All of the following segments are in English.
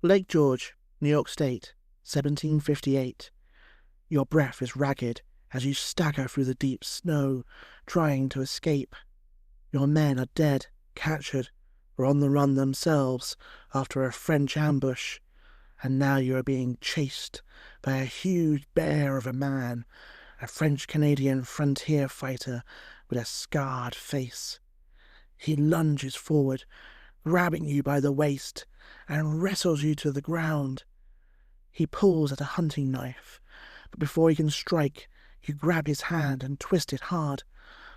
Lake George, New York State, 1758. Your breath is ragged as you stagger through the deep snow, trying to escape. Your men are dead, captured, or on the run themselves after a French ambush, and now you are being chased by a huge bear of a man, a French-Canadian frontier fighter with a scarred face. He lunges forward, grabbing you by the waist, and wrestles you to the ground. He pulls at a hunting knife, but before he can strike, you grab his hand and twist it hard,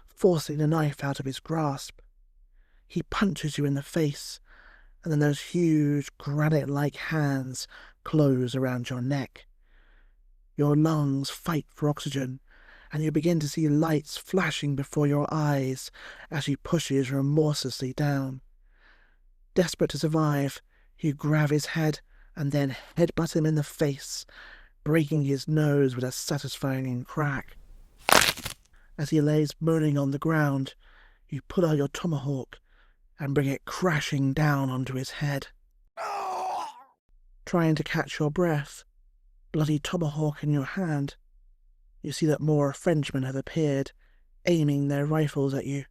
forcing the knife out of his grasp. He punches you in the face, and then those huge granite-like hands close around your neck. Your lungs fight for oxygen, and you begin to see lights flashing before your eyes as he pushes remorselessly down. Desperate to survive, you grab his head and then headbutt him in the face, breaking his nose with a satisfying crack. As he lays moaning on the ground, you pull out your tomahawk and bring it crashing down onto his head. Trying to catch your breath, bloody tomahawk in your hand, you see that more Frenchmen have appeared, aiming their rifles at you.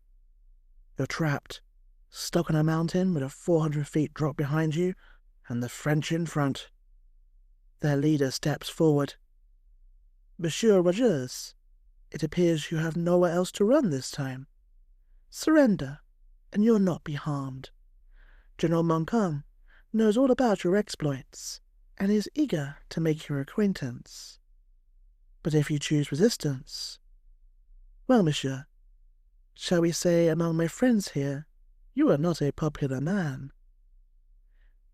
You're trapped, stuck on a mountain with a 400 feet drop behind you and the French in front. Their leader steps forward. "Monsieur Rogers, it appears you have nowhere else to run this time. Surrender, and you'll not be harmed. General Montcalm knows all about your exploits and is eager to make your acquaintance. But if you choose resistance, well, monsieur, shall we say among my friends here, you are not a popular man."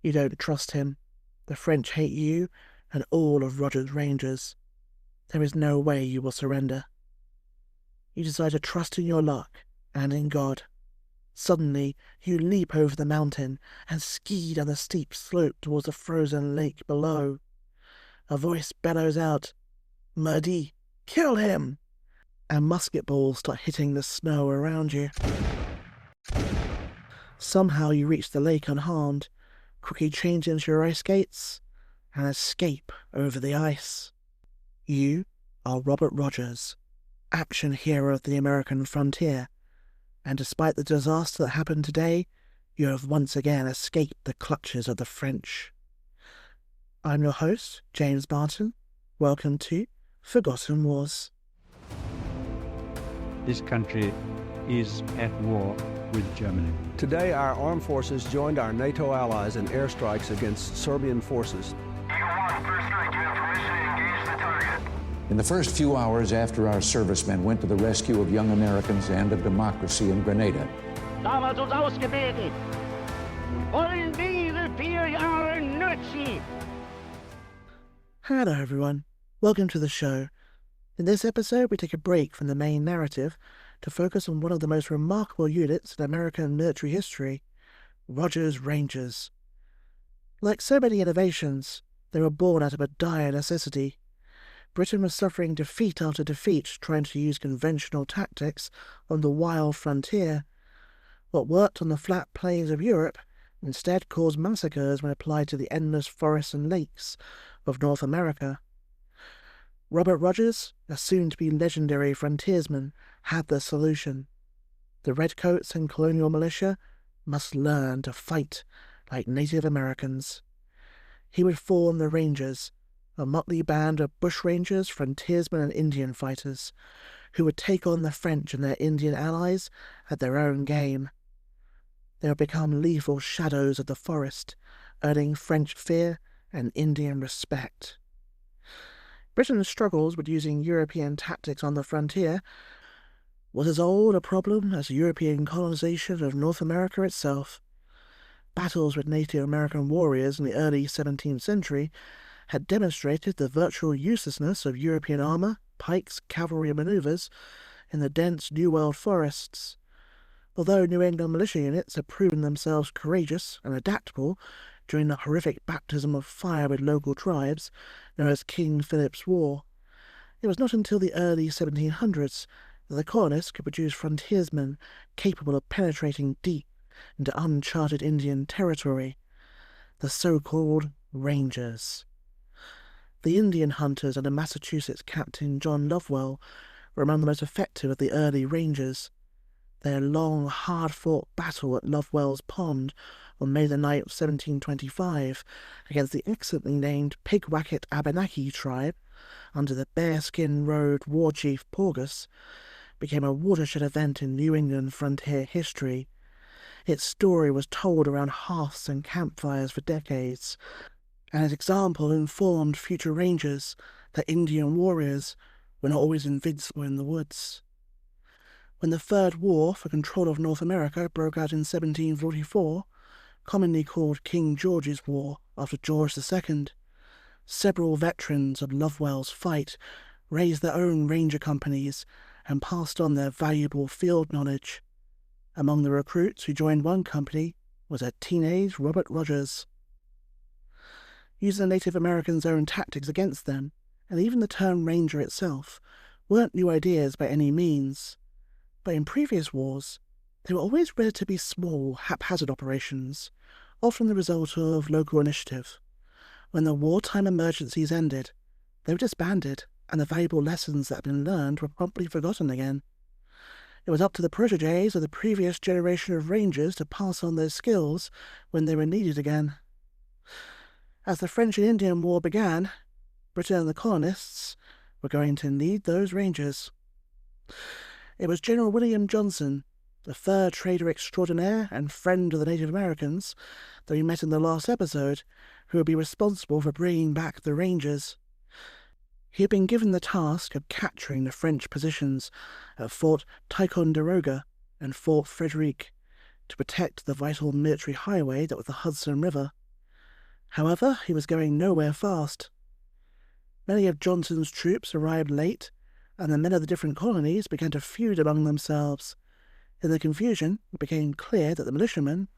You don't trust him. The French hate you and all of Rogers' Rangers. There is no way you will surrender. You decide to trust in your luck and in God. Suddenly, you leap over the mountain and ski down the steep slope towards the frozen lake below. A voice bellows out, "Murdy, kill him!" and musket balls start hitting the snow around you. Somehow you reach the lake unharmed, quickly change into your ice skates, and escape over the ice. You are Robert Rogers, action hero of the American frontier, and despite the disaster that happened today, you have once again escaped the clutches of the French. I'm your host, James Barton. Welcome to Forgotten Wars. This country is at war with Germany. Today, our armed forces joined our NATO allies in airstrikes against Serbian forces. Eagle 1, first strike, you have permission to engage the target. In the first few hours after our servicemen went to the rescue of young Americans and of democracy in Grenada, Damals uns ausgebildet. Wollen diese 4 Jahre nützen. Hello everyone, welcome to the show. In this episode, we take a break from the main narrative to focus on one of the most remarkable units in American military history, Rogers' Rangers. Like so many innovations, they were born out of a dire necessity. Britain was suffering defeat after defeat trying to use conventional tactics on the wild frontier. What worked on the flat plains of Europe instead caused massacres when applied to the endless forests and lakes of North America. Robert Rogers, a soon-to-be legendary frontiersman, had the solution. The Redcoats and colonial militia must learn to fight like Native Americans. He would form the Rangers, a motley band of bushrangers, frontiersmen and Indian fighters, who would take on the French and their Indian allies at their own game. They would become lethal shadows of the forest, earning French fear and Indian respect. Britain's struggles with using European tactics on the frontier was as old a problem as European colonization of North America itself. Battles with Native American warriors in the early 17th century had demonstrated the virtual uselessness of European armor, pikes, cavalry maneuvers in the dense New World forests. Although New England militia units had proven themselves courageous and adaptable during the horrific baptism of fire with local tribes known as King Philip's War, it was not until the early 1700s that the colonists could produce frontiersmen capable of penetrating deep into uncharted Indian territory, the so-called Rangers. The Indian hunters under Massachusetts Captain John Lovewell were among the most effective of the early Rangers. Their long, hard-fought battle at Lovewell's Pond on May the 9th, 1725, against the excellently named Pigwacket Abenaki tribe under the Bearskin Road war chief Porgus, became a watershed event in New England frontier history. Its story was told around hearths and campfires for decades, and its example informed future rangers that Indian warriors were not always invincible in the woods. When the Third War for control of North America broke out in 1744, commonly called King George's War after George II, several veterans of Lovewell's fight raised their own ranger companies and passed on their valuable field knowledge. Among the recruits who joined one company was a teenage Robert Rogers. Using the Native Americans' own tactics against them, and even the term ranger itself, weren't new ideas by any means. But in previous wars, they were always relatively small, haphazard operations, often the result of local initiative. When the wartime emergencies ended, they were disbanded, and the valuable lessons that had been learned were promptly forgotten again. It was up to the protégés of the previous generation of rangers to pass on those skills when they were needed again. As the French and Indian War began, Britain and the colonists were going to need those rangers. It was General William Johnson, the fur trader extraordinaire and friend of the Native Americans that we met in the last episode, who would be responsible for bringing back the Rangers. He had been given the task of capturing the French positions at Fort Ticonderoga and Fort Frederick to protect the vital military highway that was the Hudson River. However, he was going nowhere fast. Many of Johnson's troops arrived late, and the men of the different colonies began to feud among themselves. In the confusion, it became clear that the militiamen,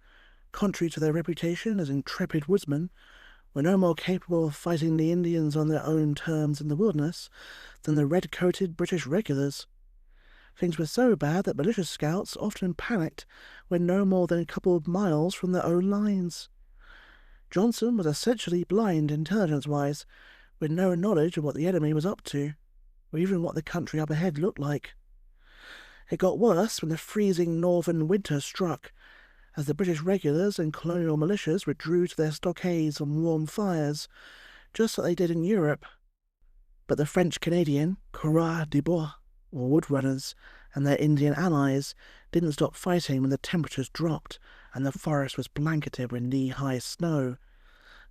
contrary to their reputation as intrepid woodsmen, were no more capable of fighting the Indians on their own terms in the wilderness than the red-coated British regulars. Things were so bad that militia scouts often panicked when no more than a couple of miles from their own lines. Johnson was essentially blind intelligence-wise, with no knowledge of what the enemy was up to, or even what the country up ahead looked like. It got worse when the freezing northern winter struck, as the British regulars and colonial militias withdrew to their stockades and warm fires, just like they did in Europe. But the French-Canadian coureurs de bois, or woodrunners, and their Indian allies didn't stop fighting when the temperatures dropped and the forest was blanketed with knee-high snow.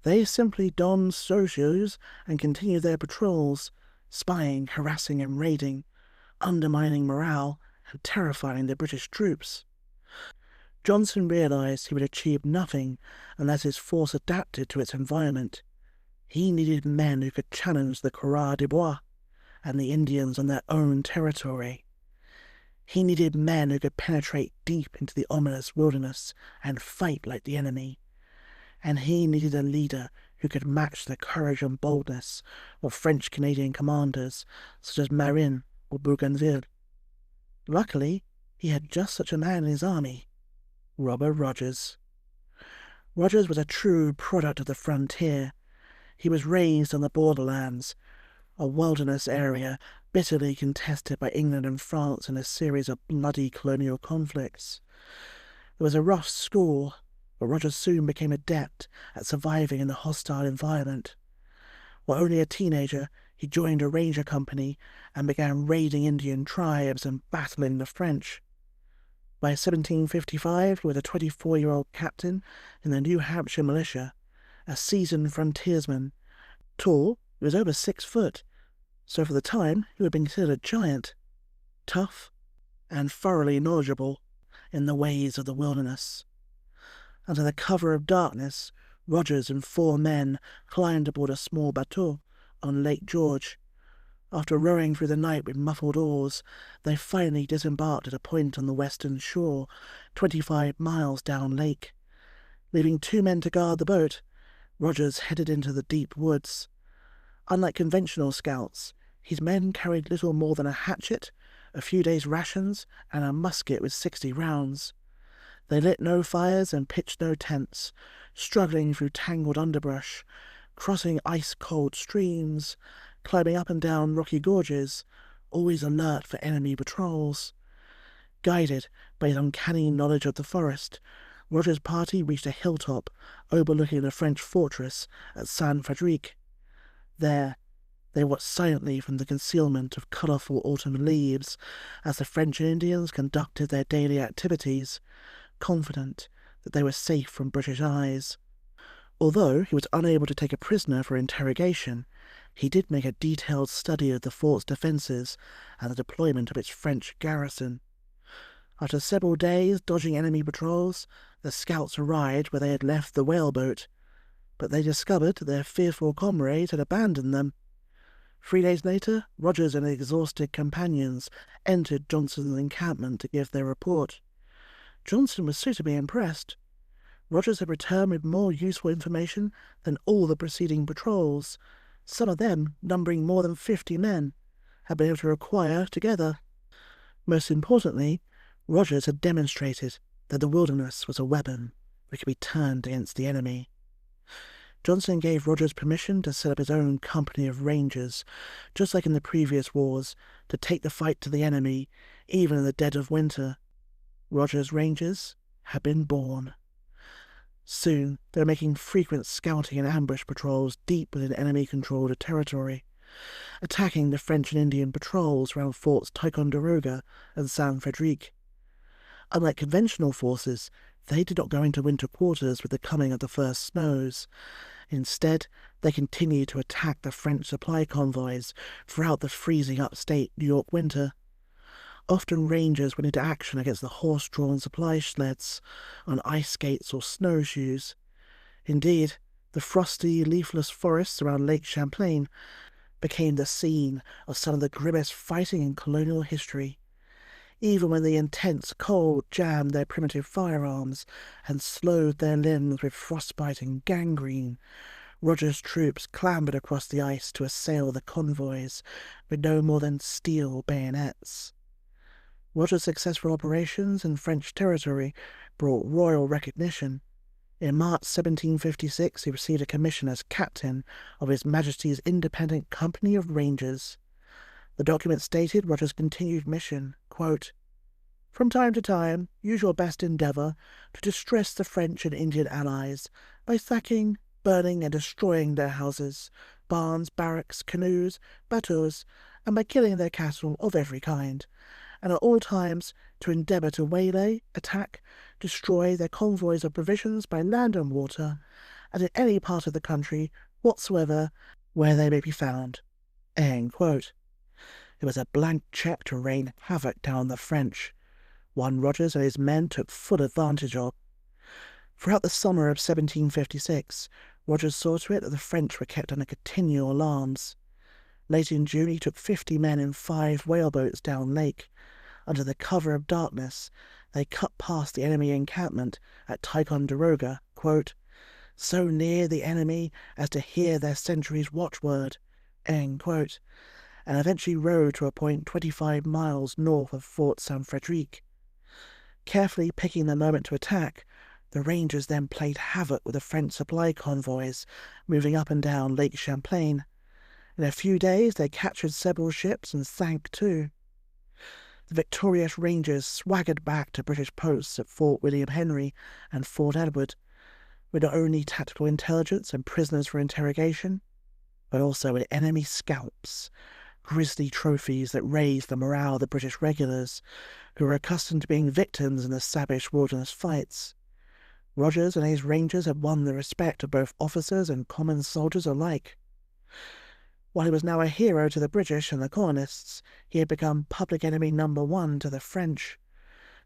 They simply donned snowshoes and continued their patrols, spying, harassing and raiding, undermining morale and terrifying the British troops. Johnson realized he would achieve nothing unless his force adapted to its environment. He needed men who could challenge the coureurs de bois and the Indians on their own territory. He needed men who could penetrate deep into the ominous wilderness and fight like the enemy. And he needed a leader who could match the courage and boldness of French-Canadian commanders such as Marin or Bougainville. Luckily, he had just such a man in his army, Robert Rogers. Rogers was a true product of the frontier. He was raised on the borderlands, a wilderness area bitterly contested by England and France in a series of bloody colonial conflicts. There was a rough school, but Rogers soon became adept at surviving in the hostile environment. While only a teenager, he joined a ranger company and began raiding Indian tribes and battling the French. By 1755, he was a 24-year-old captain in the New Hampshire militia, a seasoned frontiersman. Tall, he was over 6 foot, so for the time he would have been considered a giant. Tough and thoroughly knowledgeable in the ways of the wilderness. Under the cover of darkness, Rogers and 4 men climbed aboard a small bateau on Lake George. After rowing through the night with muffled oars, they finally disembarked at a point on the western shore, 25 miles down lake. Leaving 2 men to guard the boat, Rogers headed into the deep woods. Unlike conventional scouts, his men carried little more than a hatchet, a few days' rations, and a musket with 60 rounds. They lit no fires and pitched no tents, struggling through tangled underbrush, crossing ice-cold streams, climbing up and down rocky gorges, always alert for enemy patrols. Guided by his uncanny knowledge of the forest, Roger's party reached a hilltop overlooking the French fortress at Saint-Frédéric. There, they watched silently from the concealment of colourful autumn leaves as the French and Indians conducted their daily activities, confident that they were safe from British eyes. Although he was unable to take a prisoner for interrogation, he did make a detailed study of the fort's defences and the deployment of its French garrison. After several days dodging enemy patrols, the scouts arrived where they had left the whaleboat, but they discovered their fearful comrades had abandoned them. 3 days later, Rogers and his exhausted companions entered Johnson's encampment to give their report. Johnson was suitably impressed. Rogers had returned with more useful information than all the preceding patrols, some of them numbering more than 50 men, had been able to acquire together. Most importantly, Rogers had demonstrated that the wilderness was a weapon which could be turned against the enemy. Johnson gave Rogers permission to set up his own company of rangers, just like in the previous wars, to take the fight to the enemy, even in the dead of winter. Rogers' Rangers had been born. Soon they were making frequent scouting and ambush patrols deep within enemy-controlled territory, attacking the French and Indian patrols around forts Ticonderoga and Saint-Frédéric. Unlike conventional forces, they did not go into winter quarters with the coming of the first snows. Instead, they continued to attack the French supply convoys throughout the freezing upstate New York winter. Often rangers went into action against the horse-drawn supply sleds on ice skates or snowshoes. Indeed, the frosty, leafless forests around Lake Champlain became the scene of some of the grimmest fighting in colonial history. Even when the intense cold jammed their primitive firearms and slowed their limbs with frostbite and gangrene, Rogers' troops clambered across the ice to assail the convoys with no more than steel bayonets. Rogers' successful operations in French territory brought royal recognition. In March 1756, he received a commission as captain of His Majesty's Independent Company of Rangers. The document stated Rogers' continued mission, quote, "From time to time, use your best endeavour to distress the French and Indian allies by sacking, burning and destroying their houses, barns, barracks, canoes, bateaux, and by killing their cattle of every kind, and at all times to endeavour to waylay, attack, destroy their convoys of provisions by land and water, and in any part of the country whatsoever where they may be found." End quote. It was a blank cheque to rain havoc down the French, one Rogers and his men took full advantage of. Throughout the summer of 1756, Rogers saw to it that the French were kept under continual alarms. Late in June, he took 50 men in 5 whaleboats down lake. Under the cover of darkness, they cut past the enemy encampment at Ticonderoga, quote, "so near the enemy as to hear their sentries' watchword," end quote, and eventually rode to a point 25 miles north of Fort Saint-Frédéric. Carefully picking the moment to attack, the Rangers then played havoc with the French supply convoys moving up and down Lake Champlain. In a few days, they captured several ships and sank 2. The victorious Rangers swaggered back to British posts at Fort William Henry and Fort Edward, with not only tactical intelligence and prisoners for interrogation, but also with enemy scalps, grisly trophies that raised the morale of the British regulars, who were accustomed to being victims in the savage wilderness fights. Rogers and his Rangers had won the respect of both officers and common soldiers alike. While he was now a hero to the British and the colonists, he had become public enemy number 1 to the French,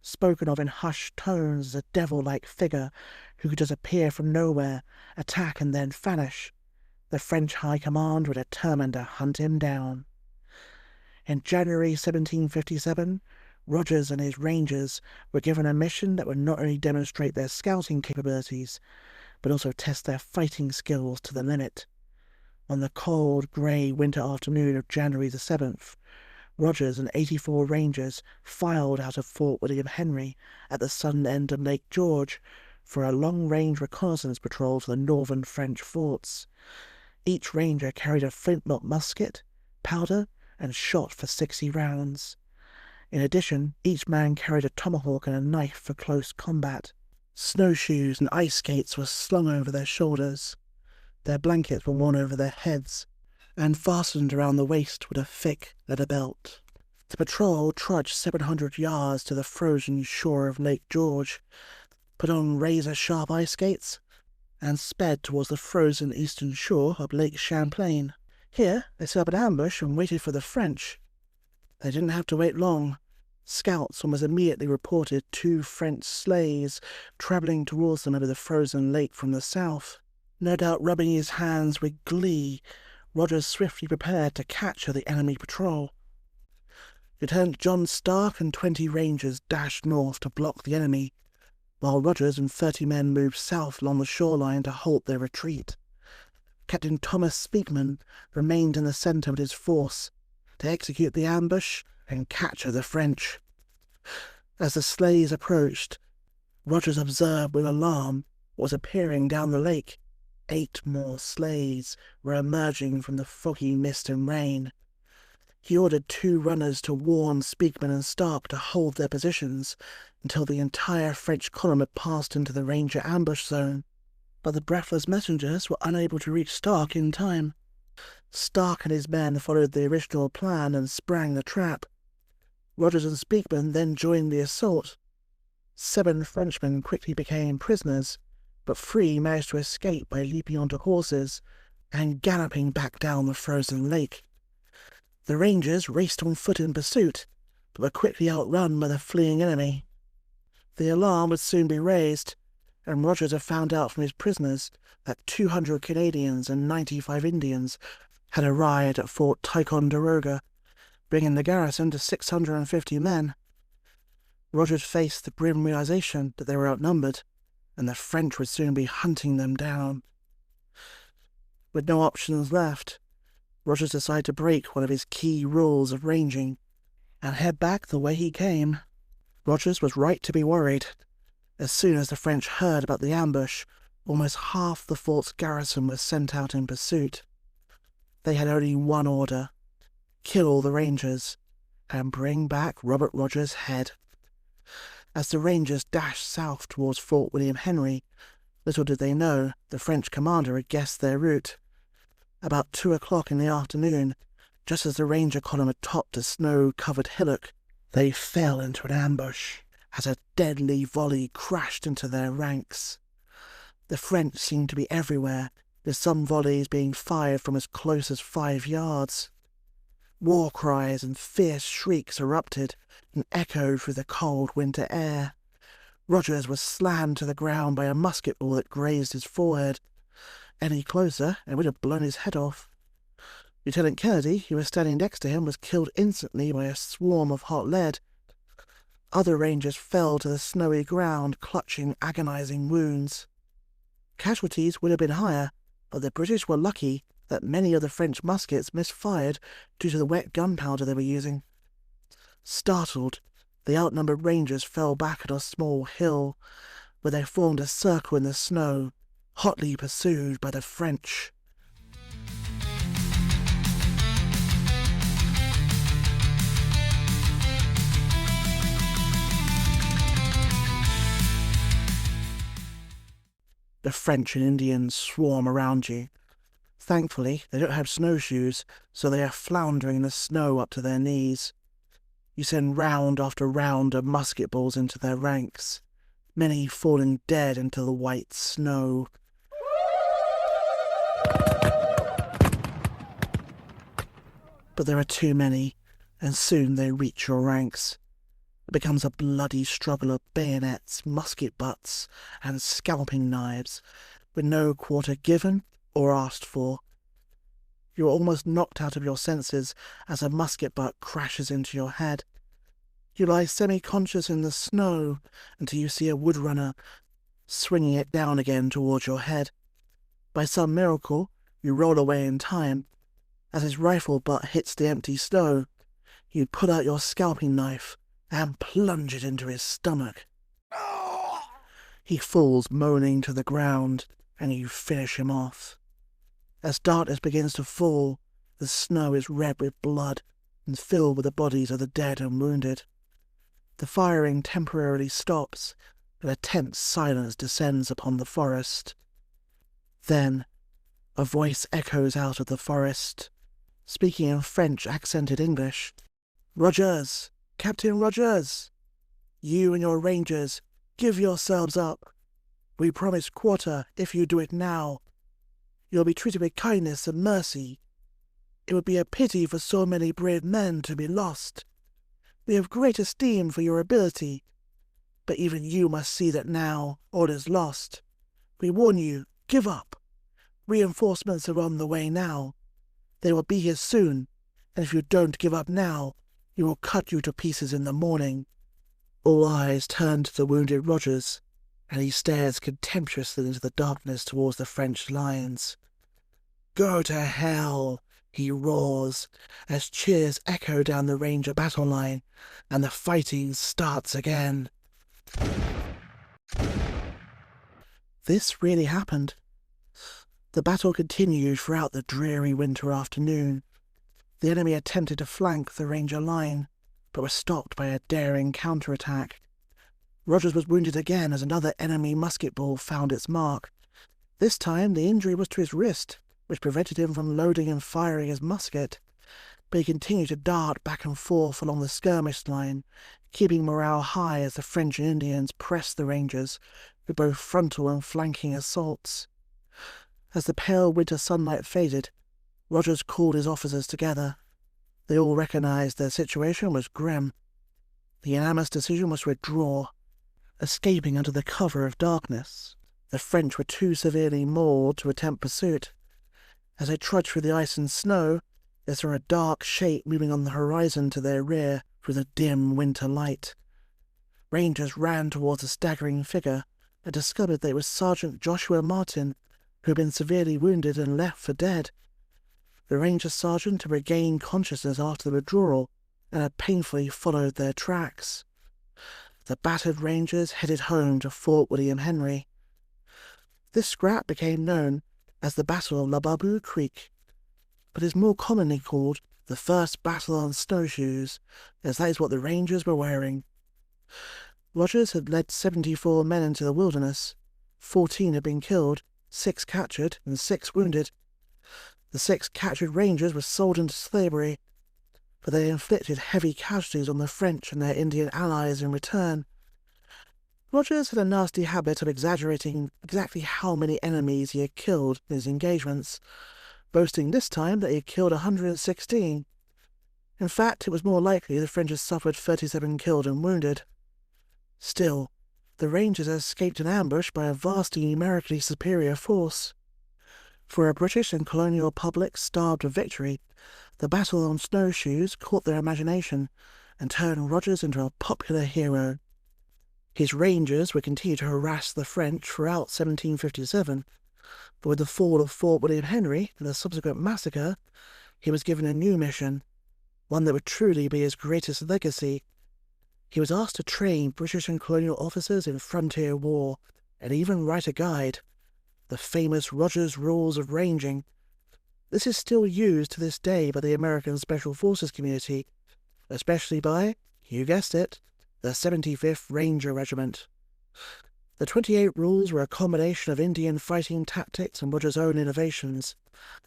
spoken of in hushed tones as a devil-like figure who could just appear from nowhere, attack and then vanish. The French High Command were determined to hunt him down. In January 1757, Rogers and his Rangers were given a mission that would not only demonstrate their scouting capabilities, but also test their fighting skills to the limit. On the cold, grey winter afternoon of January the 7th, Rogers and 84 Rangers filed out of Fort William Henry at the southern end of Lake George for a long-range reconnaissance patrol to the northern French forts. Each ranger carried a flintlock musket, powder, and shot for 60 rounds. In addition, each man carried a tomahawk and a knife for close combat. Snowshoes and ice skates were slung over their shoulders. Their blankets were worn over their heads and fastened around the waist with a thick leather belt. The patrol trudged 700 yards to the frozen shore of Lake George, put on razor-sharp ice skates, and sped towards the frozen eastern shore of Lake Champlain. Here, they set up an ambush and waited for the French. They didn't have to wait long. Scouts almost immediately reported 2 French sleighs travelling towards them over the frozen lake from the south. No doubt rubbing his hands with glee, Rogers swiftly prepared to capture the enemy patrol. Lieutenant John Stark and 20 Rangers dashed north to block the enemy, while Rogers and 30 men moved south along the shoreline to halt their retreat. Captain Thomas Speakman remained in the centre with his force to execute the ambush and capture the French. As the sleighs approached, Rogers observed with alarm what was appearing down the lake. 8 more sleighs were emerging from the foggy mist and rain. He ordered 2 runners to warn Speakman and Stark to hold their positions until the entire French column had passed into the Ranger ambush zone. But the breathless messengers were unable to reach Stark in time. Stark and his men followed the original plan and sprang the trap. Rogers and Speakman then joined the assault. 7 Frenchmen quickly became prisoners, but 3 managed to escape by leaping onto horses and galloping back down the frozen lake. The Rangers raced on foot in pursuit, but were quickly outrun by the fleeing enemy. The alarm would soon be raised, and Rogers had found out from his prisoners that 200 Canadians and 95 Indians had arrived at Fort Ticonderoga, bringing the garrison to 650 men. Rogers faced the grim realization that they were outnumbered, and the French would soon be hunting them down. With no options left, Rogers decided to break one of his key rules of ranging and head back the way he came. Rogers was right to be worried. As soon as the French heard about the ambush, almost half the fort's garrison was sent out in pursuit. They had only one order: kill all the Rangers and bring back Robert Rogers' head. As the Rangers dashed south towards Fort William Henry, little did they know the French commander had guessed their route. About 2 o'clock in the afternoon, just as the Ranger column had topped a snow-covered hillock, they fell into an ambush as a deadly volley crashed into their ranks. The French seemed to be everywhere, with some volleys being fired from as close as 5 yards. War cries and fierce shrieks erupted and echoed through the cold winter air. Rogers was slammed to the ground by a musket ball that grazed his forehead. Any closer and would have blown his head off. Lieutenant Kennedy, who was standing next to him, was killed instantly by a swarm of hot lead. Other Rangers fell to the snowy ground, clutching agonizing wounds. Casualties would have been higher, but the British were lucky that many of the French muskets misfired due to the wet gunpowder they were using. Startled, the outnumbered Rangers fell back at a small hill, where they formed a circle in the snow, hotly pursued by the French. The French and Indians swarm around you. Thankfully, they don't have snowshoes, so they are floundering in the snow up to their knees. You send round after round of musket balls into their ranks, many falling dead into the white snow. But there are too many, and soon they reach your ranks. It becomes a bloody struggle of bayonets, musket butts, and scalping knives, with no quarter given or asked for. You are almost knocked out of your senses as a musket butt crashes into your head. You lie semi-conscious in the snow until you see a woodrunner swinging it down again towards your head. By some miracle, you roll away in time. As his rifle butt hits the empty snow, you pull out your scalping knife and plunge it into his stomach. He falls moaning to the ground, and you finish him off. As darkness begins to fall, the snow is red with blood and filled with the bodies of the dead and wounded. The firing temporarily stops, and a tense silence descends upon the forest. Then, a voice echoes out of the forest, speaking in French accented English. "Rogers! Captain Rogers! You and your rangers, give yourselves up. We promise quarter if you do it now. You'll be treated with kindness and mercy. It would be a pity for so many brave men to be lost. We have great esteem for your ability, but even you must see that now all is lost. We warn you, give up. Reinforcements are on the way now. They will be here soon, and if you don't give up now, we will cut you to pieces in the morning." All eyes turn to the wounded Rogers, and he stares contemptuously into the darkness towards the French lines. "Go to hell!" he roars, as cheers echo down the Ranger battle line, and the fighting starts again. This really happened. The battle continued throughout the dreary winter afternoon. The enemy attempted to flank the Ranger line, but were stopped by a daring counterattack. Rogers was wounded again as another enemy musket ball found its mark. This time the injury was to his wrist, which prevented him from loading and firing his musket, but he continued to dart back and forth along the skirmish line, keeping morale high as the French and Indians pressed the Rangers with both frontal and flanking assaults. As the pale winter sunlight faded, Rogers called his officers together. They all recognized their situation was grim. The unanimous decision was to withdraw, escaping under the cover of darkness. The French were too severely mauled to attempt pursuit. As they trudged through the ice and snow, they saw a dark shape moving on the horizon to their rear through the dim winter light. Rangers ran towards the staggering figure and discovered that it was Sergeant Joshua Martin, who had been severely wounded and left for dead. The Ranger sergeant had regained consciousness after the withdrawal and had painfully followed their tracks. The battered Rangers headed home to Fort William Henry. This scrap became known as the Battle of Lababu Creek, but is more commonly called the First Battle on Snowshoes, as that is what the Rangers were wearing. Rogers had led 74 men into the wilderness. 14 had been killed, 6 captured, and 6 wounded. The 6 captured Rangers were sold into slavery, but they inflicted heavy casualties on the French and their Indian allies in return. Rogers had a nasty habit of exaggerating exactly how many enemies he had killed in his engagements, boasting this time that he had killed 116. In fact, it was more likely the French had suffered 37 killed and wounded. Still, the Rangers had escaped an ambush by a vastly numerically superior force. For a British and colonial public starved of victory, the battle on snowshoes caught their imagination and turned Rogers into a popular hero. His Rangers would continue to harass the French throughout 1757, but with the fall of Fort William Henry and the subsequent massacre, he was given a new mission, one that would truly be his greatest legacy. He was asked to train British and colonial officers in frontier war and even write a guide, the famous Rogers Rules of Ranging. This is still used to this day by the American Special Forces community, especially by, you guessed it, the 75th Ranger Regiment. The 28 rules were a combination of Indian fighting tactics and Rogers' own innovations,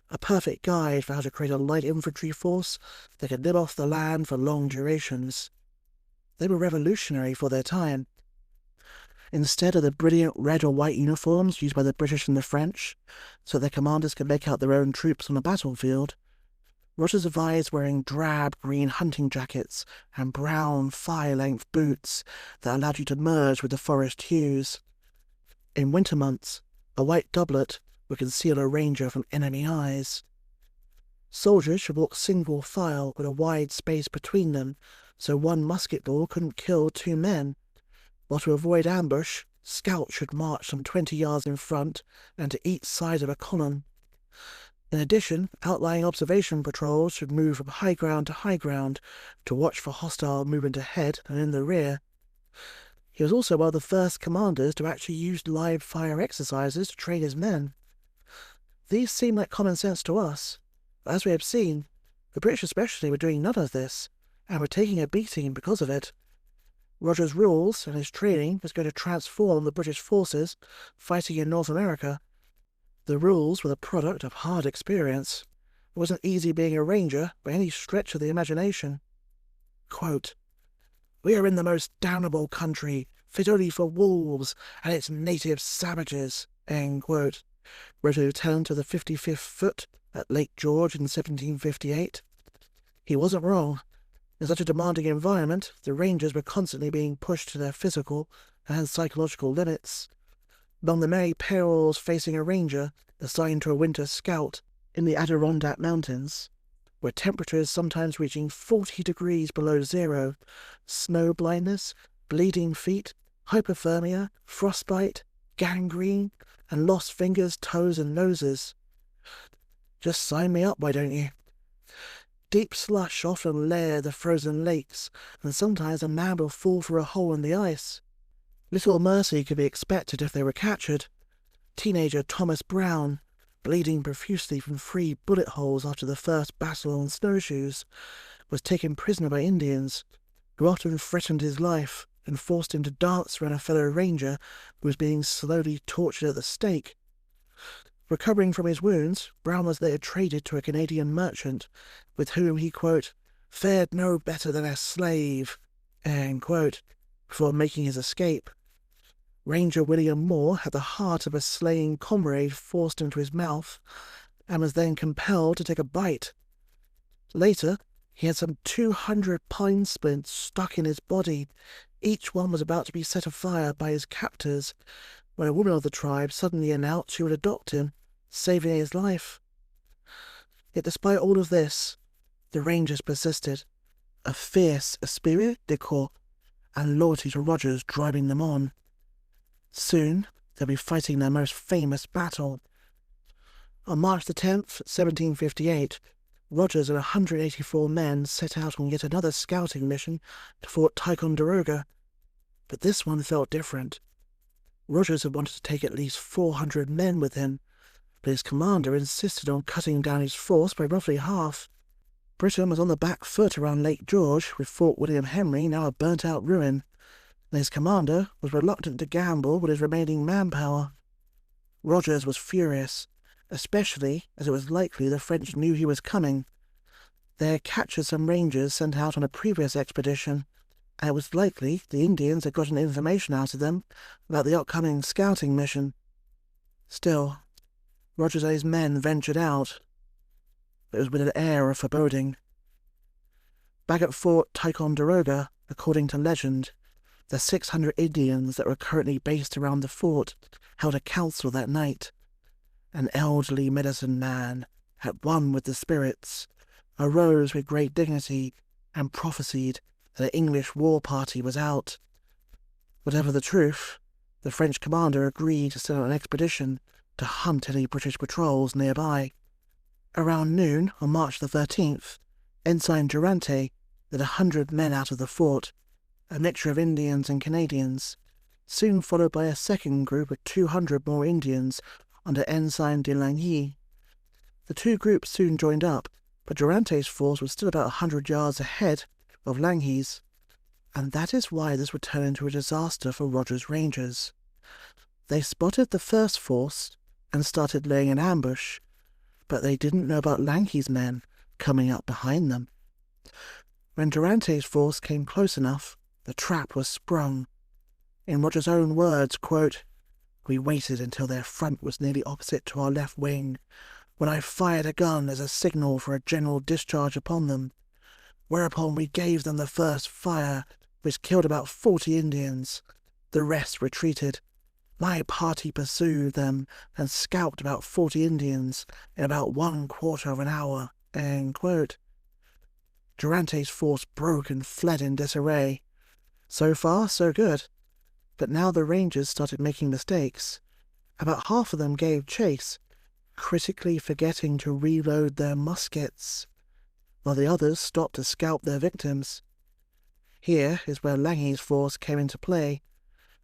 a perfect guide for how to create a light infantry force that could live off the land for long durations. They were revolutionary for their time. Instead of the brilliant red or white uniforms used by the British and the French, so their commanders could make out their own troops on the battlefield, Rogers advised wearing drab green hunting jackets and brown thigh-length boots that allowed you to merge with the forest hues. In winter months, a white doublet would conceal a ranger from enemy eyes. Soldiers should walk single file with a wide space between them, so one musket ball couldn't kill 2 men. While to avoid ambush, scouts should march some 20 yards in front and to each side of a column. In addition, outlying observation patrols should move from high ground to high ground to watch for hostile movement ahead and in the rear. He was also one of the first commanders to actually use live fire exercises to train his men. These seem like common sense to us, but as we have seen, the British especially were doing none of this, and were taking a beating because of it. Rogers' rules and his training was going to transform the British forces fighting in North America. The rules were the product of hard experience. It wasn't easy being a ranger by any stretch of the imagination. Quote, "We are in the most damnable country, fit only for wolves and its native savages," end quote, wrote a lieutenant of the 55th Foot at Lake George in 1758. He wasn't wrong. In such a demanding environment, the Rangers were constantly being pushed to their physical and psychological limits. Among the many perils facing a Ranger assigned to a winter scout in the Adirondack Mountains were temperatures sometimes reaching 40 degrees below zero, snow blindness, bleeding feet, hypothermia, frostbite, gangrene, and lost fingers, toes, and noses. Just sign me up, why don't you? Deep slush often layered the frozen lakes, and sometimes a man will fall through a hole in the ice. Little mercy could be expected if they were captured. Teenager Thomas Brown, bleeding profusely from 3 bullet holes after the first battle on snowshoes, was taken prisoner by Indians, who often threatened his life and forced him to dance around a fellow ranger who was being slowly tortured at the stake. Recovering from his wounds, Brown was later traded to a Canadian merchant, with whom he, quote, "fared no better than a slave," end quote, before making his escape. Ranger William Moore had the heart of a slaying comrade forced into his mouth, and was then compelled to take a bite. Later, he had some 200 pine splints stuck in his body. Each one was about to be set afire by his captors, when a woman of the tribe suddenly announced she would adopt him, saving his life. Yet despite all of this, the Rangers persisted, a fierce esprit de corps and loyalty to Rogers driving them on. Soon, they'll be fighting their most famous battle. On March the 10th, 1758, Rogers and 184 men set out on yet another scouting mission to Fort Ticonderoga, but this one felt different. Rogers had wanted to take at least 400 men with him, but his commander insisted on cutting down his force by roughly half. Britain was on the back foot around Lake George, with Fort William Henry now a burnt-out ruin, and his commander was reluctant to gamble with his remaining manpower. Rogers was furious, especially as it was likely the French knew he was coming. They had captured some Rangers sent out on a previous expedition, and it was likely the Indians had gotten information out of them about the upcoming scouting mission. Still, Rogers and his men ventured out. It was with an air of foreboding. Back at Fort Ticonderoga, according to legend, the 600 Indians that were currently based around the fort held a council that night. An elderly medicine man, at one with the spirits, arose with great dignity and prophesied that an English war party was out. Whatever the truth, the French commander agreed to send out an expedition to hunt any British patrols nearby. Around noon on March the 13th, Ensign Durante led 100 men out of the fort, a mixture of Indians and Canadians, soon followed by a second group of 200 more Indians under Ensign de Langey. The two groups soon joined up, but Durante's force was still about 100 yards ahead of Langey's, and that is why this would turn into a disaster for Rogers' Rangers. They spotted the first force and started laying an ambush, but they didn't know about Langey's men coming up behind them. When Durante's force came close enough, the trap was sprung. In Rogers' own words, quote, "We waited until their front was nearly opposite to our left wing, when I fired a gun as a signal for a general discharge upon them, whereupon we gave them the first fire, which killed about 40 Indians. The rest retreated. My party pursued them and scalped about 40 Indians in about 1/4 of an hour," end quote. Durante's force broke and fled in disarray. So far, so good. But now the Rangers started making mistakes. About half of them gave chase, critically forgetting to reload their muskets, while the others stopped to scalp their victims. Here is where Langey's force came into play.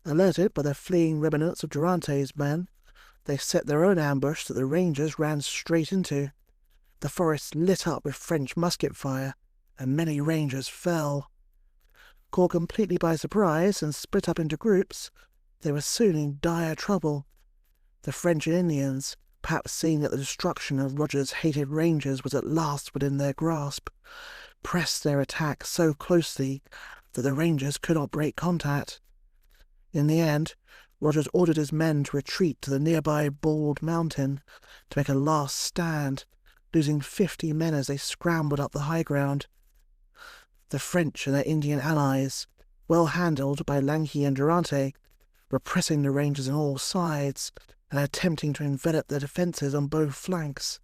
Alerted by the fleeing remnants of Durante's men, they set their own ambush that the Rangers ran straight into. The forest lit up with French musket fire, and many Rangers fell. Caught completely by surprise and split up into groups, they were soon in dire trouble. The French and Indians, perhaps seeing that the destruction of Rogers' hated Rangers was at last within their grasp, pressed their attack so closely that the Rangers could not break contact. In the end, Rogers ordered his men to retreat to the nearby Bald Mountain to make a last stand, losing 50 men as they scrambled up the high ground. The French and their Indian allies, well handled by Lanky and Durante, were pressing the Rangers on all sides and attempting to envelop their defences on both flanks.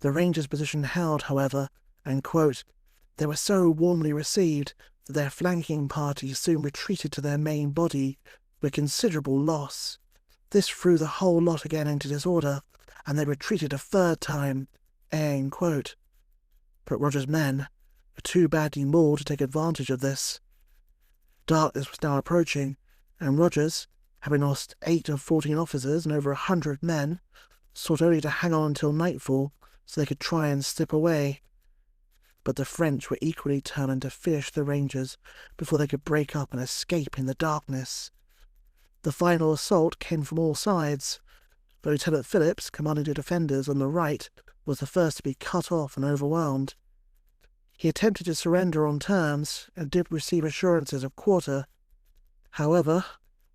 The Rangers' position held, however, and, quote, they were so warmly received that their flanking party soon retreated to their main body with considerable loss. This threw the whole lot again into disorder, and they retreated a third time, end quote. But Rogers' men were too badly mauled to take advantage of this. Darkness was now approaching, and Rogers, having lost 8 of 14 officers and over 100 men, sought only to hang on until nightfall so they could try and slip away. But the French were equally determined to finish the Rangers before they could break up and escape in the darkness. The final assault came from all sides, but Lieutenant Phillips, commanding the defenders on the right, was the first to be cut off and overwhelmed. He attempted to surrender on terms and did receive assurances of quarter. However,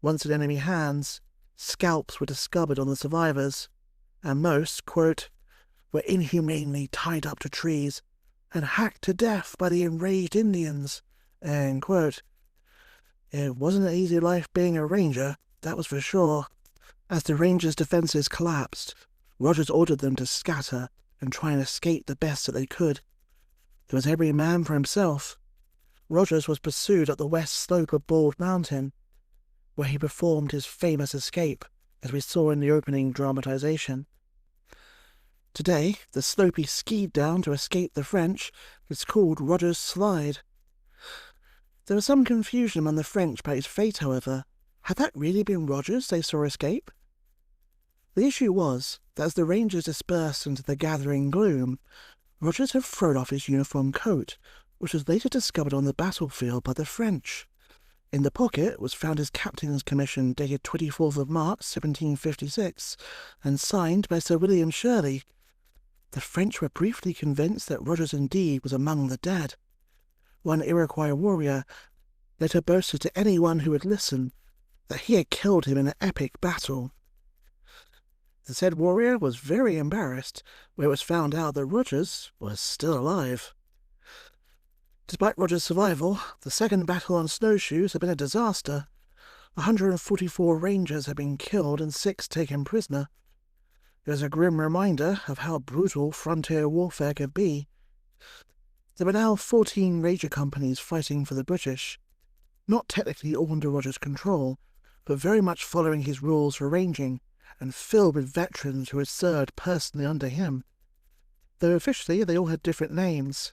once in enemy hands, scalps were discovered on the survivors, and most, quote, were inhumanely tied up to trees and hacked to death by the enraged Indians, end quote. It wasn't an easy life being a Ranger, that was for sure. As the Rangers' defences collapsed, Rogers ordered them to scatter and try and escape the best that they could. There was every man for himself. Rogers was pursued up the west slope of Bald Mountain, where he performed his famous escape, as we saw in the opening dramatization. Today, the slope he skied down to escape the French is called Rogers' Slide. There was some confusion among the French about his fate, however. Had that really been Rogers they saw escape? The issue was that as the Rangers dispersed into the gathering gloom, Rogers had thrown off his uniform coat, which was later discovered on the battlefield by the French. In the pocket was found his captain's commission dated 24th of March 1756, and signed by Sir William Shirley. The French were briefly convinced that Rogers indeed was among the dead. One Iroquois warrior later boasted to anyone who would listen that he had killed him in an epic battle. The said warrior was very embarrassed when it was found out that Rogers was still alive. Despite Rogers' survival, the second battle on snowshoes had been a disaster. 144 Rangers had been killed and 6 taken prisoner. It was a grim reminder of how brutal frontier warfare could be. There were now 14 Ranger companies fighting for the British, not technically all under Rogers' control, but very much following his rules for ranging, and filled with veterans who had served personally under him. Though officially they all had different names,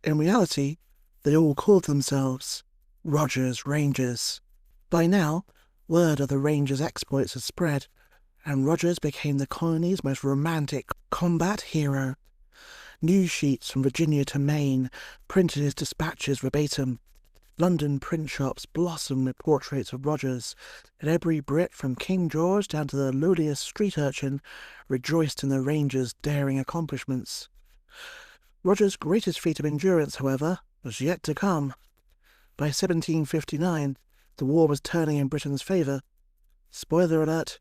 in reality they all called themselves Rogers Rangers. By now, word of the Rangers' exploits had spread, and Rogers became the colony's most romantic combat hero. News sheets from Virginia to Maine printed his dispatches verbatim. London print shops blossomed with portraits of Rogers, and every Brit from King George down to the lowliest street urchin rejoiced in the Rangers' daring accomplishments. Rogers' greatest feat of endurance, however, was yet to come. By 1759, the war was turning in Britain's favour. Spoiler alert,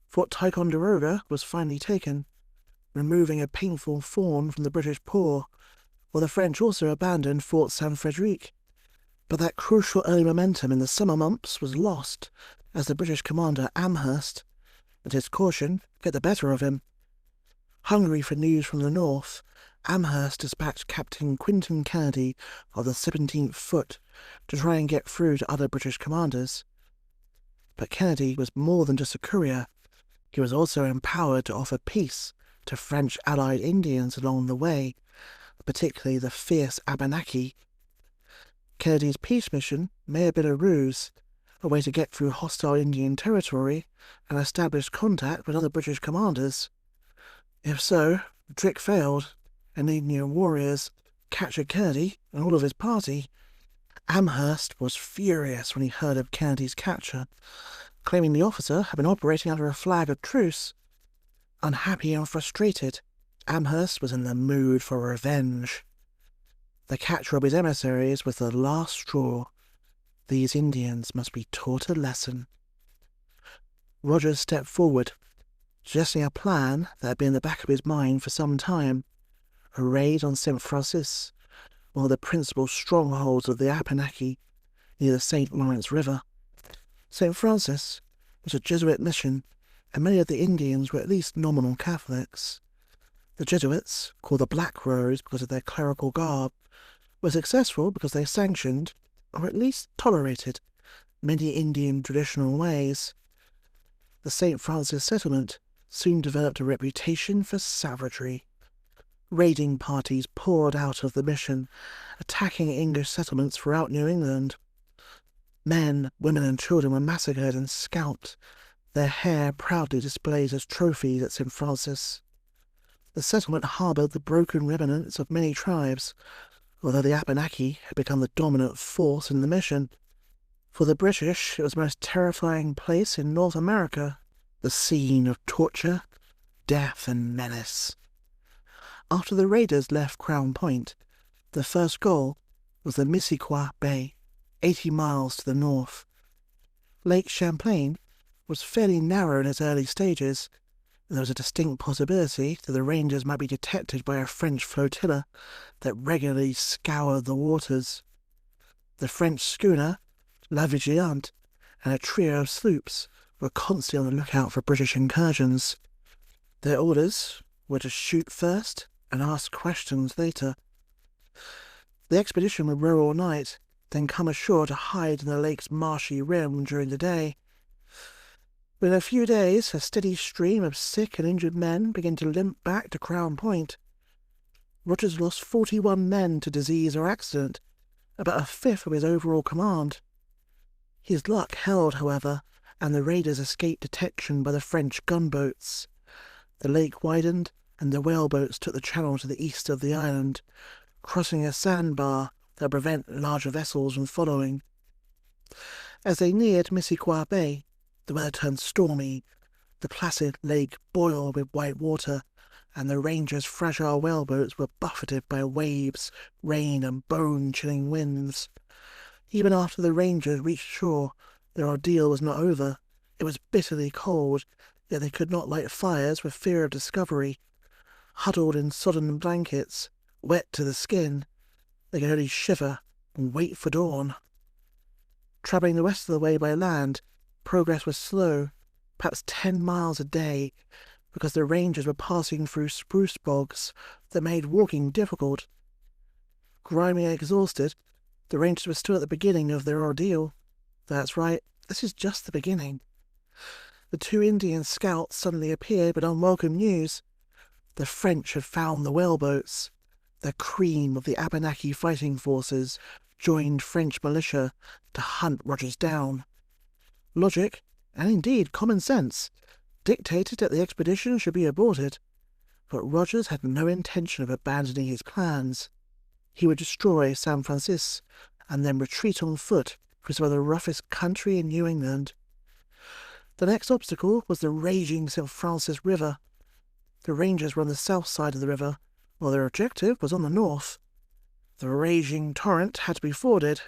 Fort Ticonderoga was finally taken, removing a painful thorn from the British paw, while the French also abandoned Fort Saint-Frédéric. But that crucial early momentum in the summer months was lost, as the British commander Amherst let his caution get the better of him. Hungry for news from the north, Amherst dispatched Captain Quinton Kennedy of the 17th Foot to try and get through to other British commanders. But Kennedy was more than just a courier. He was also empowered to offer peace to French allied Indians along the way, particularly the fierce Abenaki. Kennedy's peace mission may have been a ruse, a way to get through hostile Indian territory and establish contact with other British commanders. If so, the trick failed, and Indian warriors captured Kennedy and all of his party. Amherst was furious when he heard of Kennedy's capture, claiming the officer had been operating under a flag of truce. Unhappy and frustrated, Amherst was in the mood for revenge. The capture of his emissaries was the last straw. These Indians must be taught a lesson. Rogers stepped forward, suggesting a plan that had been in the back of his mind for some time: a raid on St. Francis, one of the principal strongholds of the Abenaki near the St. Lawrence River. St. Francis was a Jesuit mission, and many of the Indians were at least nominal Catholics. The Jesuits, called the Black Rose because of their clerical garb, were successful because they sanctioned, or at least tolerated, many Indian traditional ways. The St. Francis settlement soon developed a reputation for savagery. Raiding parties poured out of the mission, attacking English settlements throughout New England. Men, women and children were massacred and scalped, their hair proudly displayed as trophies at St. Francis. The settlement harboured the broken remnants of many tribes, although the Abenaki had become the dominant force in the mission. For the British, it was the most terrifying place in North America, the scene of torture, death and menace. After the raiders left Crown Point, the first goal was the Missisquoi Bay, 80 miles to the north. Lake Champlain was fairly narrow in its early stages, and there was a distinct possibility that the Rangers might be detected by a French flotilla that regularly scoured the waters. The French schooner La Vigilante and a trio of sloops were constantly on the lookout for British incursions. Their orders were to shoot first and ask questions later. The expedition would row all night, then come ashore to hide in the lake's marshy rim during the day. Within a few days, a steady stream of sick and injured men began to limp back to Crown Point. Rogers lost 41 men to disease or accident, about a fifth of his overall command. His luck held, however, and the raiders escaped detection by the French gunboats. The lake widened, and the whaleboats took the channel to the east of the island, crossing a sandbar that would prevent larger vessels from following. As they neared Missisquoi Bay, the weather turned stormy. The placid lake boiled with white water, and the Rangers' fragile whaleboats were buffeted by waves, rain, and bone-chilling winds. Even after the Rangers reached shore, their ordeal was not over. It was bitterly cold, yet they could not light fires for fear of discovery. Huddled in sodden blankets, wet to the skin, they could only shiver and wait for dawn. Travelling the rest of the way by land, progress was slow, perhaps 10 miles a day, because the Rangers were passing through spruce bogs that made walking difficult. Grimy and exhausted, the Rangers were still at the beginning of their ordeal. That's right, this is just the beginning. The two Indian scouts suddenly appeared with unwelcome news. The French had found the whaleboats. The cream of the Abenaki fighting forces joined French militia to hunt Rogers down. Logic, and indeed common sense, dictated that the expedition should be aborted, but Rogers had no intention of abandoning his plans. He would destroy San Francisco and then retreat on foot through some of the roughest country in New England. The next obstacle was the raging St. Francis River. The Rangers were on the south side of the river, while their objective was on the north. The raging torrent had to be forded,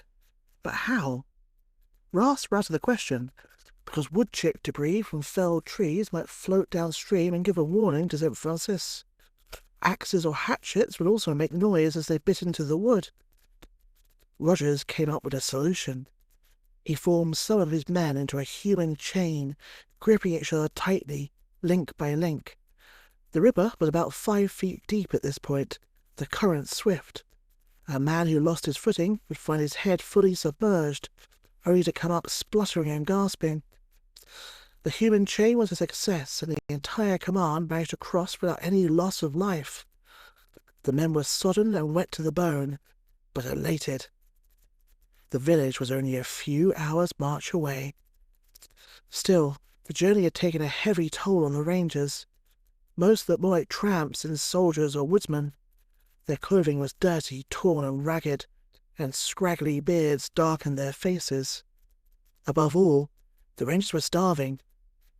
but how? Rafts were out of the question, because wood chip debris from felled trees might float downstream and give a warning to St. Francis. Axes or hatchets would also make noise as they bit into the wood. Rogers came up with a solution. He formed some of his men into a human chain, gripping each other tightly, link by link. The river was about 5 feet deep at this point, the current swift. A man who lost his footing would find his head fully submerged, only to come up spluttering and gasping. The human chain was a success, and the entire command managed to cross without any loss of life. The men were sodden and wet to the bone, but elated. The village was only a few hours' march away. Still, the journey had taken a heavy toll on the Rangers. Most looked more like tramps than soldiers or woodsmen. Their clothing was dirty, torn and ragged, and scraggly beards darkened their faces. Above all, the Rangers were starving.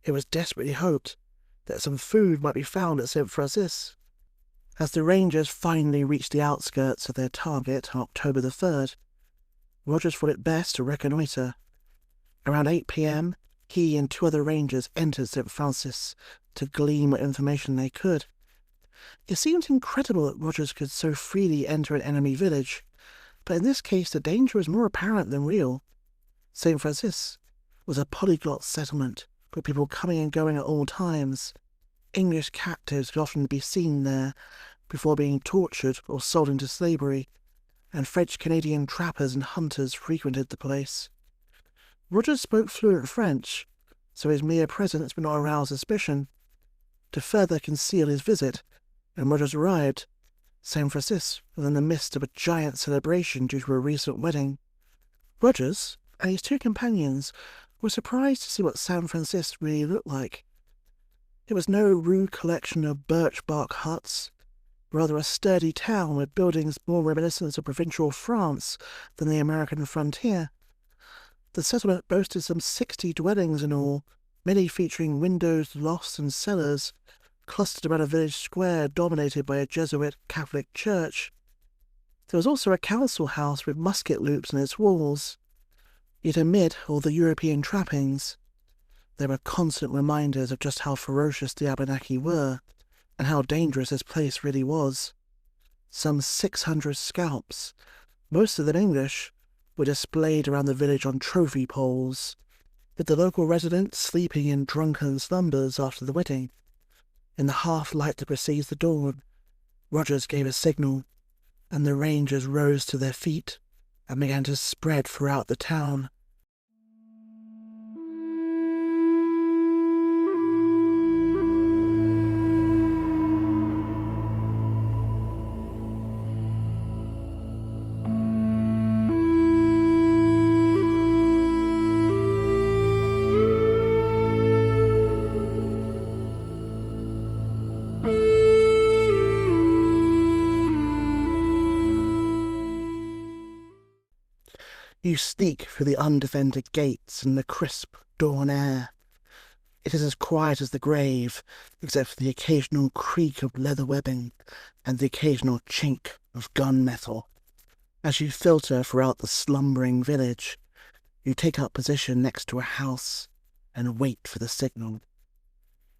It was desperately hoped that some food might be found at St. Francis. As the Rangers finally reached the outskirts of their target on October the 3rd, Rogers thought it best to reconnoitre. Around 8 p.m, he and 2 other Rangers entered St. Francis to glean what information they could. It seemed incredible that Rogers could so freely enter an enemy village, but in this case the danger was more apparent than real. St. Francis was a polyglot settlement, with people coming and going at all times. English captives could often be seen there before being tortured or sold into slavery, and French-Canadian trappers and hunters frequented the place. Rogers spoke fluent French, so his mere presence would not arouse suspicion. To further conceal his visit, when Rogers arrived, St. Francis was in the midst of a giant celebration due to a recent wedding. Rogers and his 2 companions were surprised to see what San Francisco really looked like. It was no rude collection of birch bark huts, rather a sturdy town with buildings more reminiscent of provincial France than the American frontier. The settlement boasted some 60 dwellings in all, many featuring windows, lofts and cellars, clustered around a village square dominated by a Jesuit Catholic church. There was also a council house with musket loops in its walls. Yet amid all the European trappings, there were constant reminders of just how ferocious the Abenaki were, and how dangerous this place really was. Some 600 scalps, most of them English, were displayed around the village on trophy poles, with the local residents sleeping in drunken slumbers after the wedding. In the half-light that precedes the dawn, Rogers gave a signal, and the Rangers rose to their feet and began to spread throughout the town. You sneak through the undefended gates in the crisp dawn air. It is as quiet as the grave, except for the occasional creak of leather webbing and the occasional chink of gunmetal. As you filter throughout the slumbering village, you take up position next to a house and wait for the signal.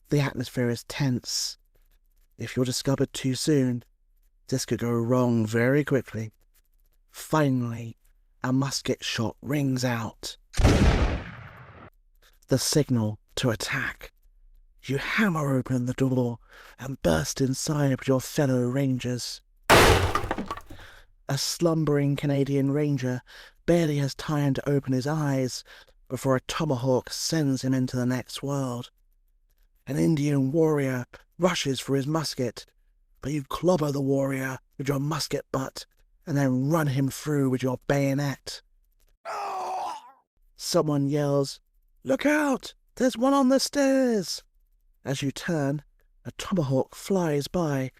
The atmosphere is tense. If you're discovered too soon, this could go wrong very quickly. Finally, a musket shot rings out. The signal to attack. You hammer open the door and burst inside with your fellow Rangers. A slumbering Canadian Ranger barely has time to open his eyes before a tomahawk sends him into the next world. An Indian warrior rushes for his musket, but you clobber the warrior with your musket butt and then run him through with your bayonet. Someone yells, "Look out! There's one on the stairs!" As you turn, a tomahawk flies by,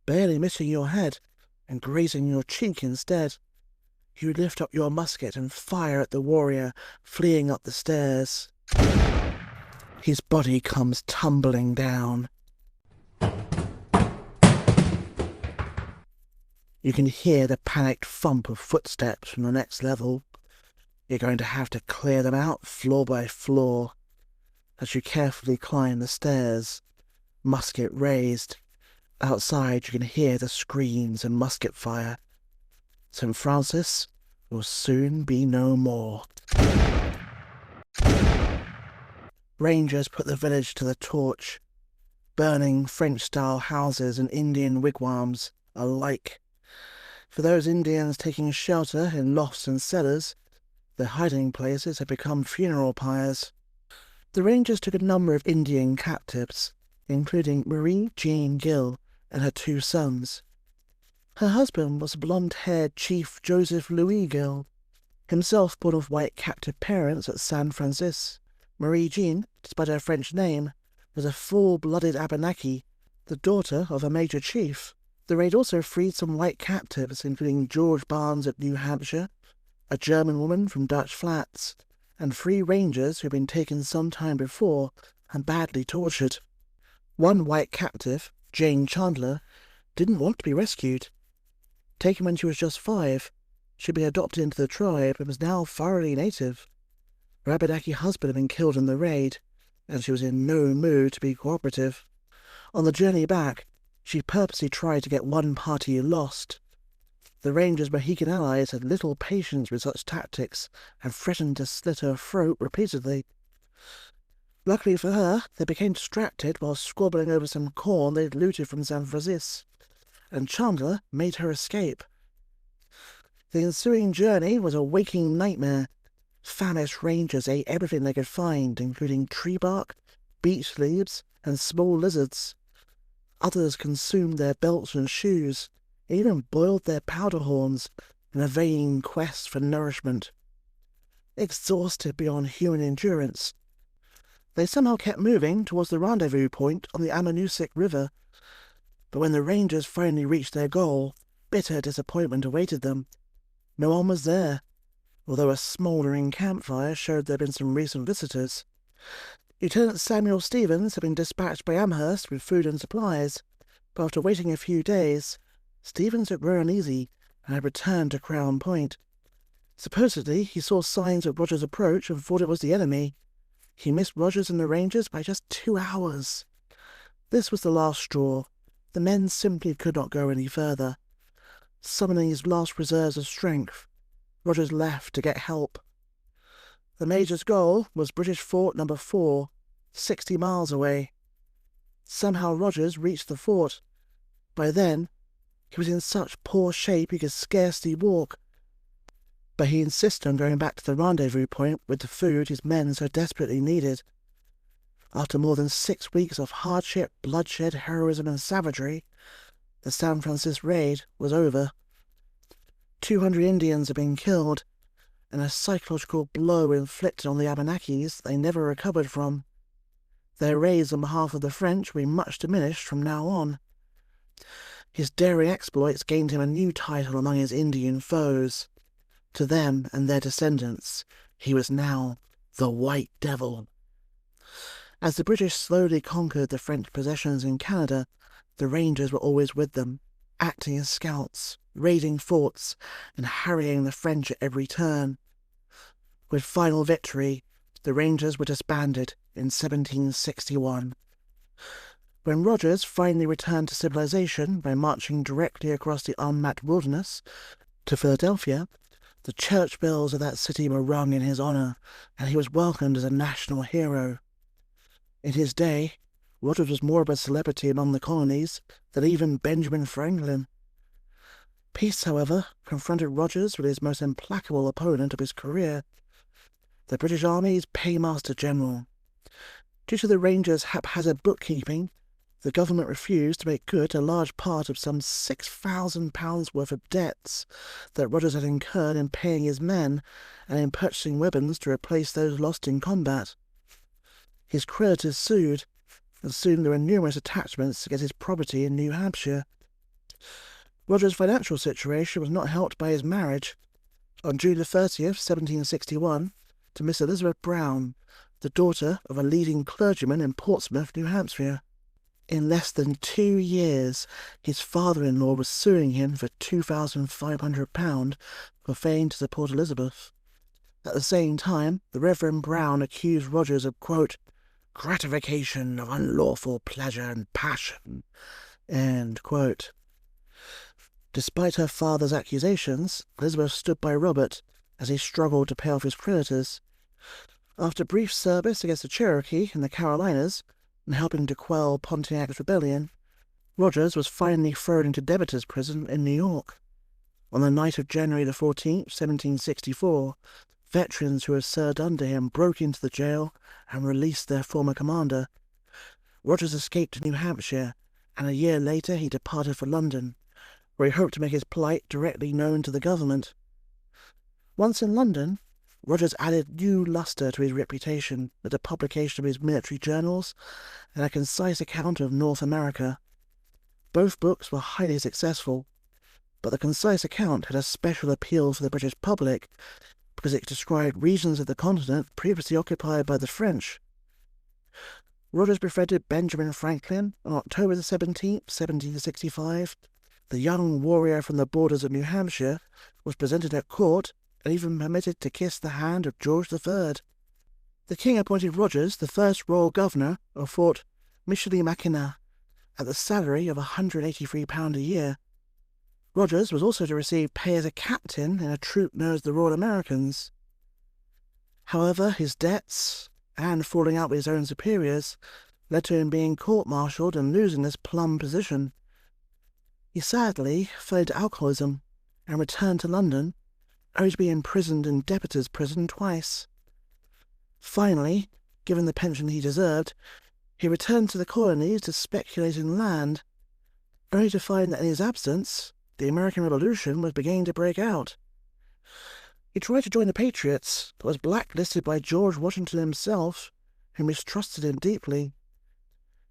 barely missing your head and grazing your cheek instead. You lift up your musket and fire at the warrior fleeing up the stairs. His body comes tumbling down. You can hear the panicked thump of footsteps from the next level. You're going to have to clear them out floor by floor. As you carefully climb the stairs, musket raised, outside you can hear the screams and musket fire. St. Francis will soon be no more. Rangers put the village to the torch, burning French-style houses and Indian wigwams alike. For those Indians taking shelter in lofts and cellars, their hiding places had become funeral pyres. The Rangers took a number of Indian captives, including Marie Jean Gill and her 2 sons. Her husband was blonde-haired Chief Joseph Louis Gill. Himself born of white captive parents at San Francisco, Marie Jean, despite her French name, was a full-blooded Abenaki, the daughter of a major chief. The raid also freed some white captives, including George Barnes of New Hampshire, a German woman from Dutch Flats, and 3 rangers who had been taken some time before and badly tortured. One white captive, Jane Chandler, didn't want to be rescued. Taken when she was just 5, she'd been adopted into the tribe and was now thoroughly native. Her Abenaki husband had been killed in the raid, and she was in no mood to be cooperative. On the journey back, she purposely tried to get one party lost. The Rangers' Mohican allies had little patience with such tactics and threatened to slit her throat repeatedly. Luckily for her, they became distracted while squabbling over some corn they'd looted from San Francisco, and Chandler made her escape. The ensuing journey was a waking nightmare. Famished Rangers ate everything they could find, including tree bark, beech leaves, and small lizards. Others consumed their belts and shoes, even boiled their powder horns in a vain quest for nourishment. Exhausted beyond human endurance, they somehow kept moving towards the rendezvous point on the Ammonoosuc River. But when the Rangers finally reached their goal, bitter disappointment awaited them. No one was there, although a smouldering campfire showed there had been some recent visitors. Lieutenant Samuel Stevens had been dispatched by Amherst with food and supplies, but after waiting a few days, Stevens had grown uneasy and had returned to Crown Point. Supposedly, he saw signs of Rogers' approach and thought it was the enemy. He missed Rogers and the Rangers by just 2 hours. This was the last straw. The men simply could not go any further. Summoning his last reserves of strength, Rogers left to get help. The Major's goal was British Fort No. 4, 60 miles away. Somehow Rogers reached the fort. By then, he was in such poor shape he could scarcely walk. But he insisted on going back to the rendezvous point with the food his men so desperately needed. After more than 6 weeks of hardship, bloodshed, heroism, and savagery, the San Francisco raid was over. 200 Indians had been killed, and a psychological blow inflicted on the Abenakis they never recovered from. Their raids on behalf of the French would be much diminished from now on. His daring exploits gained him a new title among his Indian foes. To them and their descendants, he was now the White Devil. As the British slowly conquered the French possessions in Canada, the Rangers were always with them, acting as scouts, raiding forts, and harrying the French at every turn. With final victory, the Rangers were disbanded in 1761. When Rogers finally returned to civilization by marching directly across the unmapped wilderness to Philadelphia, the church bells of that city were rung in his honor, and he was welcomed as a national hero. In his day, Rogers was more of a celebrity among the colonies than even Benjamin Franklin. Peace, however, confronted Rogers with his most implacable opponent of his career, the British Army's Paymaster General. Due to the Rangers' haphazard bookkeeping, the government refused to make good a large part of some £6,000 worth of debts that Rogers had incurred in paying his men and in purchasing weapons to replace those lost in combat. His creditors sued, and soon there were numerous attachments against his property in New Hampshire. Rogers' financial situation was not helped by his marriage. On June 30th, 1761, to Miss Elizabeth Brown, the daughter of a leading clergyman in Portsmouth, New Hampshire. In less than 2 years, his father-in-law was suing him for £2,500 for failing to support Elizabeth. At the same time, the Reverend Brown accused Rogers of, quote, gratification of unlawful pleasure and passion, end quote. Despite her father's accusations, Elizabeth stood by Robert as he struggled to pay off his creditors. After brief service against the Cherokee in the Carolinas and helping to quell Pontiac's rebellion, Rogers was finally thrown into debtors' prison in New York. On the night of January the 14th, 1764, veterans who had served under him broke into the jail and released their former commander. Rogers escaped to New Hampshire, and a year later he departed for London, where he hoped to make his plight directly known to the government. Once in London, Rogers added new lustre to his reputation with the publication of his military journals and a concise account of North America. Both books were highly successful, but the concise account had a special appeal for the British public because it described regions of the continent previously occupied by the French. Rogers befriended Benjamin Franklin on October 17, 1765. The young warrior from the borders of New Hampshire was presented at court and even permitted to kiss the hand of George III. The king appointed Rogers the first royal governor of Fort Michilimackinac at the salary of £183 a year. Rogers was also to receive pay as a captain in a troop known as the Royal Americans. However, his debts and falling out with his own superiors led to him being court-martialed and losing this plum position. He sadly fell into alcoholism and returned to London, only to be imprisoned in debtors' prison twice. Finally, given the pension he deserved, he returned to the colonies to speculate in land, only to find that in his absence, the American Revolution was beginning to break out. He tried to join the Patriots, but was blacklisted by George Washington himself, who mistrusted him deeply.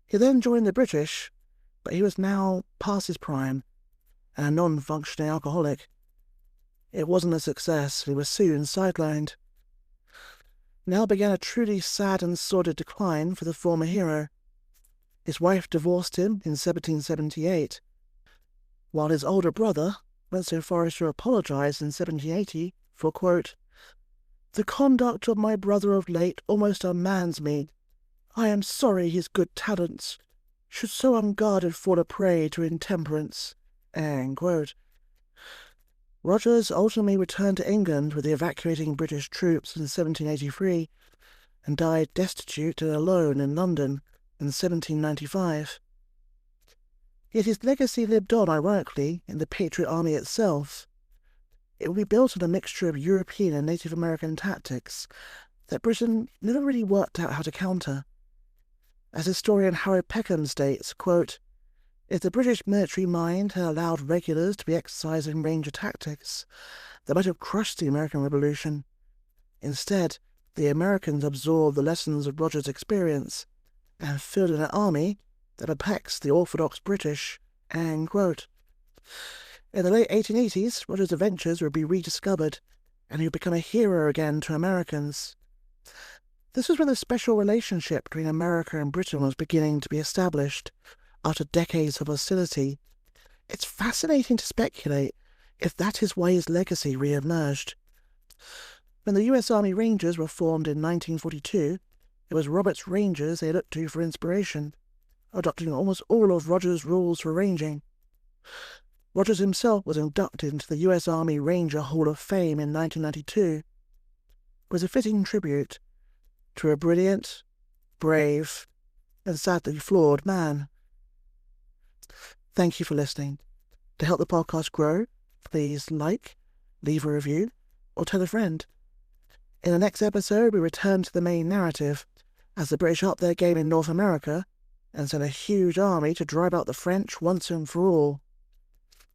He then joined the British, but he was now past his prime, and a non-functioning alcoholic. It wasn't a success, and he was soon sidelined. Now began a truly sad and sordid decline for the former hero. His wife divorced him in 1778, while his older brother went so far as to apologize in 1780 for, quote, "The conduct of my brother of late almost unmans me. I am sorry his good talents should so unguarded fall a prey to intemperance," end quote. Rogers ultimately returned to England with the evacuating British troops in 1783 and died destitute and alone in London in 1795. Yet his legacy lived on, ironically, in the Patriot Army itself. It would be built on a mixture of European and Native American tactics that Britain never really worked out how to counter. As historian Howard Peckham states, quote, "If the British military mind had allowed regulars to be exercised in Ranger tactics, they might have crushed the American Revolution. Instead, the Americans absorbed the lessons of Rogers' experience and fielded an army that perplexed the orthodox British," end quote. In the late 1880s, Rogers' adventures would be rediscovered, and he would become a hero again to Americans. This was when the special relationship between America and Britain was beginning to be established, after decades of hostility. It's fascinating to speculate if that is why his legacy re-emerged. When the US Army Rangers were formed in 1942, it was Robert's Rangers they looked to for inspiration, adopting almost all of Rogers' rules for ranging. Rogers himself was inducted into the US Army Ranger Hall of Fame in 1992. It was a fitting tribute to a brilliant, brave, and sadly flawed man. Thank you for listening. To help the podcast grow, please like, leave a review, or tell a friend. In the next episode, we return to the main narrative as the British up their game in North America and send a huge army to drive out the French once and for all.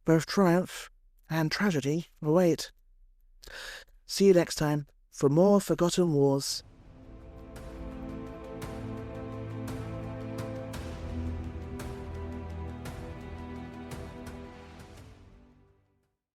Both triumph and tragedy await. See you next time for more Forgotten Wars.